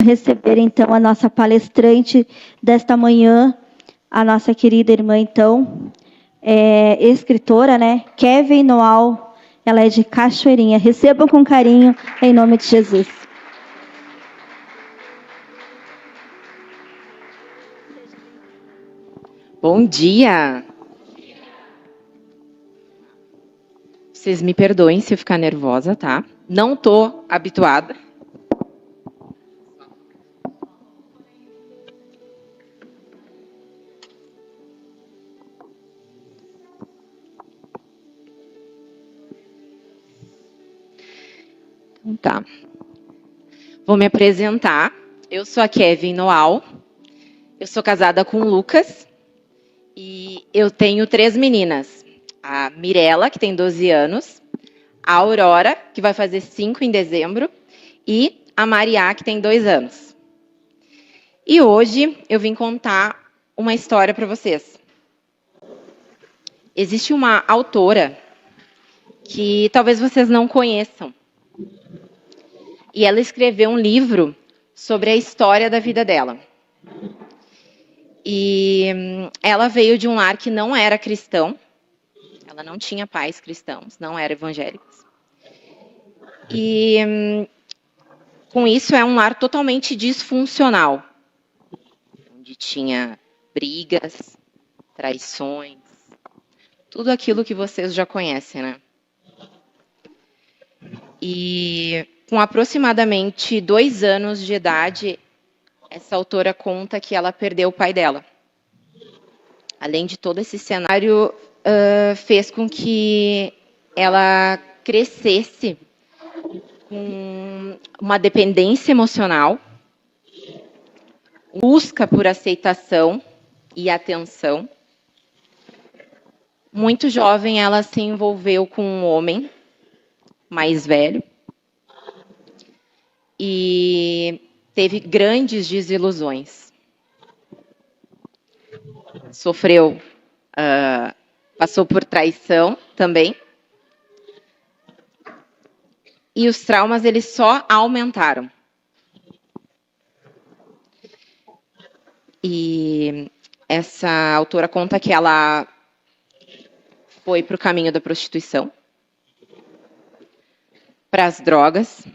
receber, então, a nossa palestrante desta manhã, a nossa querida irmã, então, escritora, né? Kevin Noal, ela é de Cachoeirinha. Recebam com carinho, em nome de Jesus. Bom dia! Vocês me perdoem se eu ficar nervosa, tá? Não tô habituada. Então tá. Vou me apresentar. Eu sou a Kevin Noal. Eu sou casada com o Lucas. E eu tenho 3 meninas. A Mirella, que tem 12 anos. A Aurora, que vai fazer 5 em dezembro. E a Mariá, que tem 2 anos. E hoje eu vim contar uma história para vocês. Existe uma autora que talvez vocês não conheçam. E ela escreveu um livro sobre a história da vida dela. E ela veio de um lar que não era cristão. Ela não tinha pais cristãos, não eram evangélicos. E com isso é um lar totalmente disfuncional. Onde tinha brigas, traições, tudo aquilo que vocês já conhecem, né? E com aproximadamente 2 anos de idade, essa autora conta que ela perdeu o pai dela. Além de todo esse cenário, fez com que ela crescesse com uma dependência emocional, busca por aceitação e atenção. Muito jovem, ela se envolveu com um homem mais velho e teve grandes desilusões. Sofreu, passou por traição também. E os traumas, eles só aumentaram. E essa autora conta que ela foi para o caminho da prostituição, para as drogas.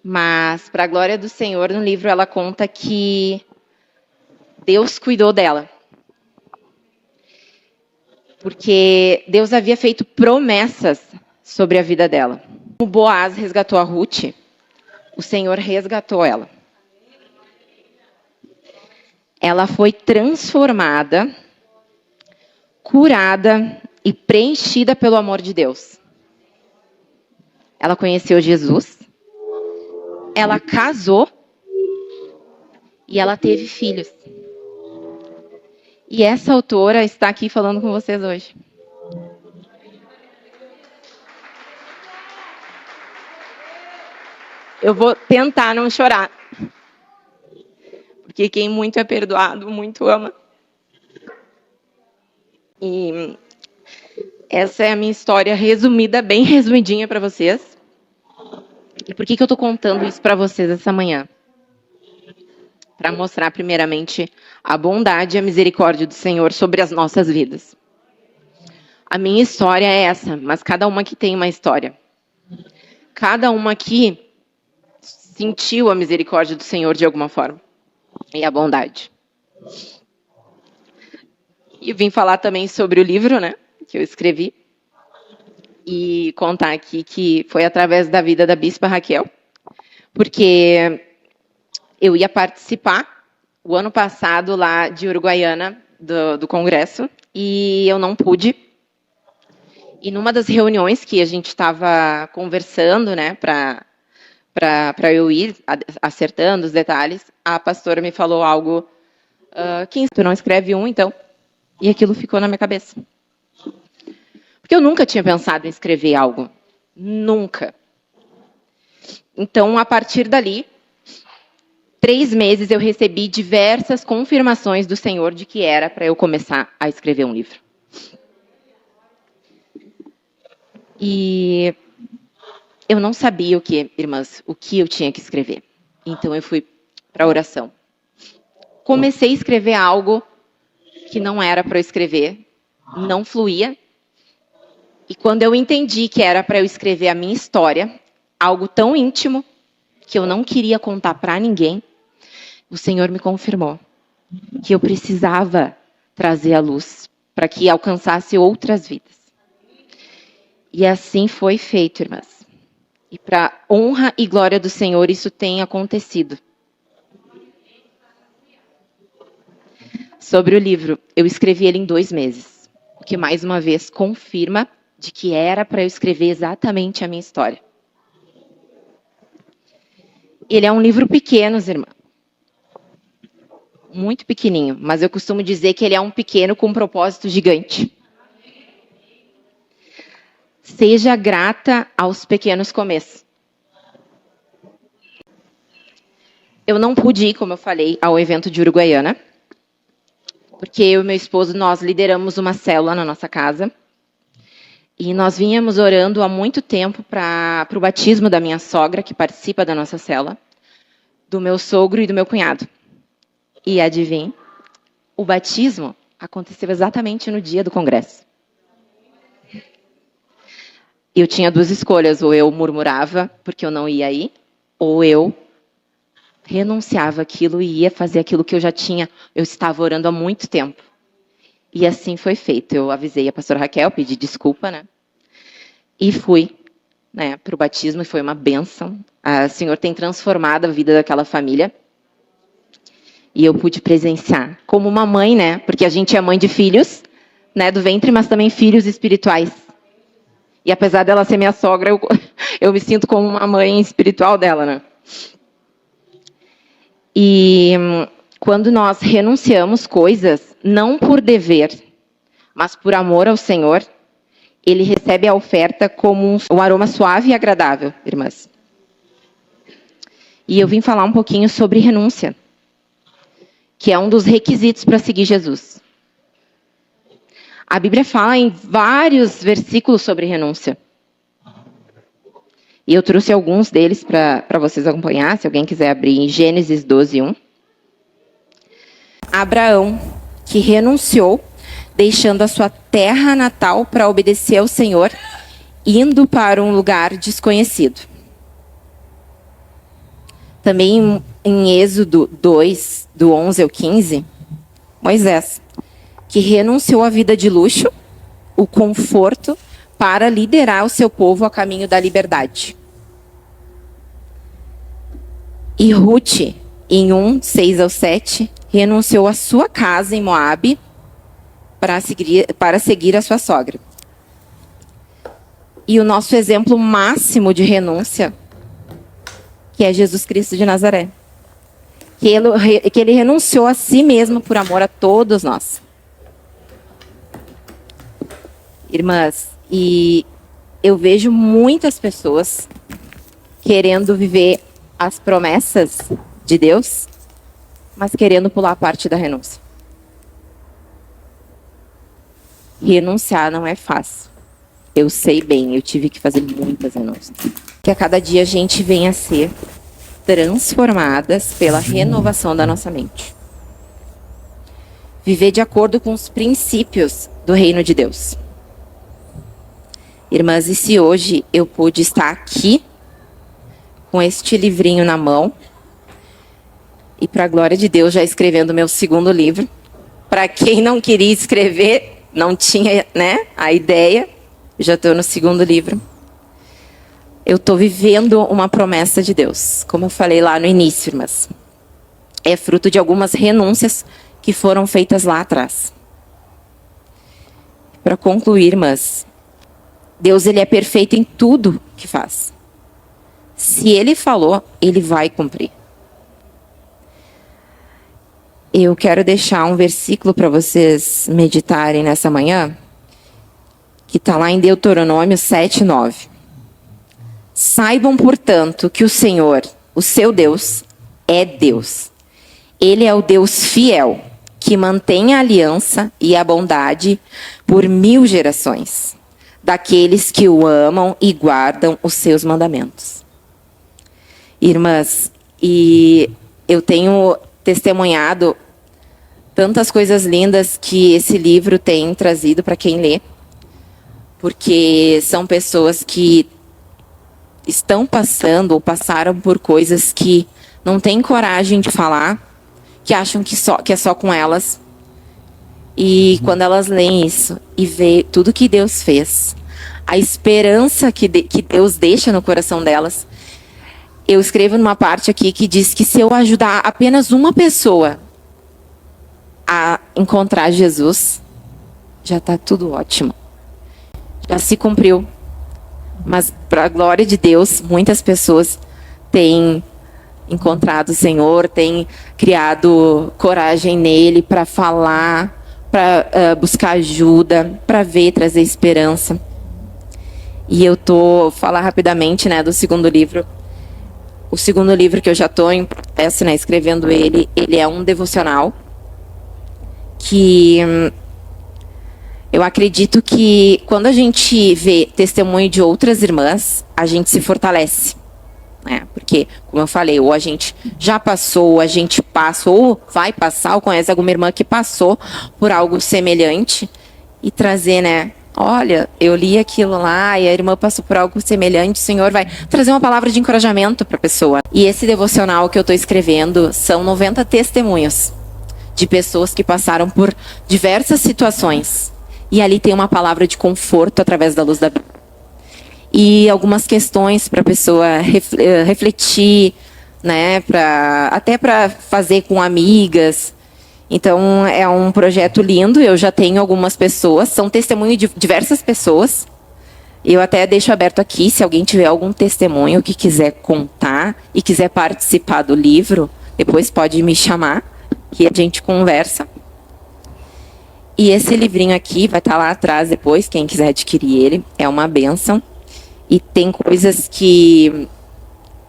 Mas, para a glória do Senhor, no livro ela conta que Deus cuidou dela. Porque Deus havia feito promessas sobre a vida dela. O Boaz resgatou a Ruth, o Senhor resgatou ela. Ela foi transformada, curada e preenchida pelo amor de Deus. Ela conheceu Jesus, ela casou e ela teve filhos. E essa autora está aqui falando com vocês hoje. Eu vou tentar não chorar. Porque quem muito é perdoado, muito ama. E essa é a minha história resumida, bem resumidinha para vocês. E por que eu estou contando isso para vocês essa manhã? Para mostrar, primeiramente, a bondade e a misericórdia do Senhor sobre as nossas vidas. A minha história é essa, mas cada uma aqui tem uma história. Cada uma aqui sentiu a misericórdia do Senhor de alguma forma. E a bondade. E vim falar também sobre o livro, né, que eu escrevi. E contar aqui que foi através da vida da Bispa Raquel. Porque eu ia participar o ano passado lá de Uruguaiana, do congresso, e eu não pude. E numa das reuniões que a gente estava conversando, né, para eu ir acertando os detalhes, a pastora me falou algo, tu não escreve então? E aquilo ficou na minha cabeça. Porque eu nunca tinha pensado em escrever algo. Nunca. Então, a partir dali, 3 meses eu recebi diversas confirmações do Senhor de que era para eu começar a escrever um livro. E eu não sabia irmãs, o que eu tinha que escrever. Então eu fui para a oração. Comecei a escrever algo que não era para eu escrever, não fluía. E quando eu entendi que era para eu escrever a minha história, algo tão íntimo que eu não queria contar para ninguém, o Senhor me confirmou que eu precisava trazer a luz para que alcançasse outras vidas. E assim foi feito, irmãs. E para honra e glória do Senhor, isso tem acontecido. Sobre o livro, eu escrevi ele em 2 meses. O que, mais uma vez, confirma de que era para eu escrever exatamente a minha história. Ele é um livro pequeno, irmã. Muito pequenininho. Mas eu costumo dizer que ele é um pequeno com um propósito gigante. Seja grata aos pequenos começos. Eu não pude ir, como eu falei, ao evento de Uruguaiana. Porque eu e meu esposo, nós lideramos uma célula na nossa casa. E nós vínhamos orando há muito tempo para o batismo da minha sogra, que participa da nossa célula, do meu sogro e do meu cunhado. E adivinhe, o batismo aconteceu exatamente no dia do congresso. Eu tinha 2 escolhas, ou eu murmurava porque eu não ia ir, ou eu renunciava aquilo e ia fazer aquilo que eu estava orando há muito tempo. E assim foi feito. Eu avisei a pastora Raquel, pedi desculpa, né? E fui, né, para o batismo, e foi uma bênção. O Senhor tem transformado a vida daquela família. E eu pude presenciar como uma mãe, né? Porque a gente é mãe de filhos, né, do ventre, mas também filhos espirituais. E apesar dela ser minha sogra, eu me sinto como uma mãe espiritual dela, né? E quando nós renunciamos coisas, não por dever, mas por amor ao Senhor, Ele recebe a oferta como um aroma suave e agradável, irmãs. E eu vim falar um pouquinho sobre renúncia, que é um dos requisitos para seguir Jesus. A Bíblia fala em vários versículos sobre renúncia. E eu trouxe alguns deles para vocês acompanhar, se alguém quiser abrir em Gênesis 12:1. Abraão, que renunciou, deixando a sua terra natal para obedecer ao Senhor, indo para um lugar desconhecido. Também em Êxodo 2, do 11 ao 15, Moisés, que renunciou à vida de luxo, o conforto, para liderar o seu povo a caminho da liberdade. E Ruth, em 1, 6 ao 7, renunciou à sua casa em Moabe para seguir a sua sogra. E o nosso exemplo máximo de renúncia, que é Jesus Cristo de Nazaré. Que ele renunciou a si mesmo por amor a todos nós. Irmãs, e eu vejo muitas pessoas querendo viver as promessas de Deus, mas querendo pular a parte da renúncia. Renunciar não é fácil. Eu sei bem, eu tive que fazer muitas renúncias. Que a cada dia a gente venha a ser transformadas pela renovação da nossa mente. Viver de acordo com os princípios do reino de Deus. Irmãs, e se hoje eu pude estar aqui com este livrinho na mão e, para a glória de Deus, já escrevendo meu 2º livro. Para quem não queria escrever, não tinha, né, a ideia, já estou no 2º livro. Eu estou vivendo uma promessa de Deus, como eu falei lá no início, irmãs. É fruto de algumas renúncias que foram feitas lá atrás. Para concluir, irmãs, Deus, ele é perfeito em tudo que faz. Se ele falou, ele vai cumprir. Eu quero deixar um versículo para vocês meditarem nessa manhã, que está lá em Deuteronômio 7:9. Saibam, portanto, que o Senhor, o seu Deus, é Deus. Ele é o Deus fiel, que mantém a aliança e a bondade por 1000 gerações, daqueles que o amam e guardam os seus mandamentos. Irmãs, e eu tenho testemunhado tantas coisas lindas que esse livro tem trazido para quem lê, porque são pessoas que estão passando ou passaram por coisas que não têm coragem de falar, que acham que é só com elas. E quando elas leem isso e vê tudo que Deus fez, a esperança que Deus deixa no coração delas, eu escrevo numa parte aqui que diz que se eu ajudar apenas uma pessoa a encontrar Jesus, já está tudo ótimo. Já se cumpriu. Mas, para a glória de Deus, muitas pessoas têm encontrado o Senhor, têm criado coragem nele para falar, para buscar ajuda, para ver, trazer esperança. E eu falar rapidamente, né, do segundo livro. O segundo livro que eu já estou em processo, né, escrevendo ele é um devocional que eu acredito que quando a gente vê testemunho de outras irmãs, a gente se fortalece, né? Porque, como eu falei, ou a gente já passou, ou a gente passa, ou vai passar, ou conhece alguma irmã que passou por algo semelhante e trazer, né? Olha, eu li aquilo lá e a irmã passou por algo semelhante, o Senhor vai trazer uma palavra de encorajamento para a pessoa. E esse devocional que eu estou escrevendo são 90 testemunhos de pessoas que passaram por diversas situações. E ali tem uma palavra de conforto através da luz da Bíblia. E algumas questões para a pessoa refletir, né? Até para fazer com amigas. Então, é um projeto lindo. Eu já tenho algumas pessoas, são testemunho de diversas pessoas. Eu até deixo aberto aqui, se alguém tiver algum testemunho que quiser contar e quiser participar do livro, depois pode me chamar, que a gente conversa. E esse livrinho aqui vai estar lá atrás depois, quem quiser adquirir ele. É uma bênção. E tem coisas que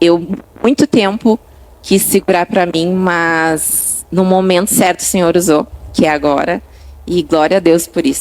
eu, muito tempo, quis segurar para mim, mas no momento certo o Senhor usou, que é agora. E glória a Deus por isso.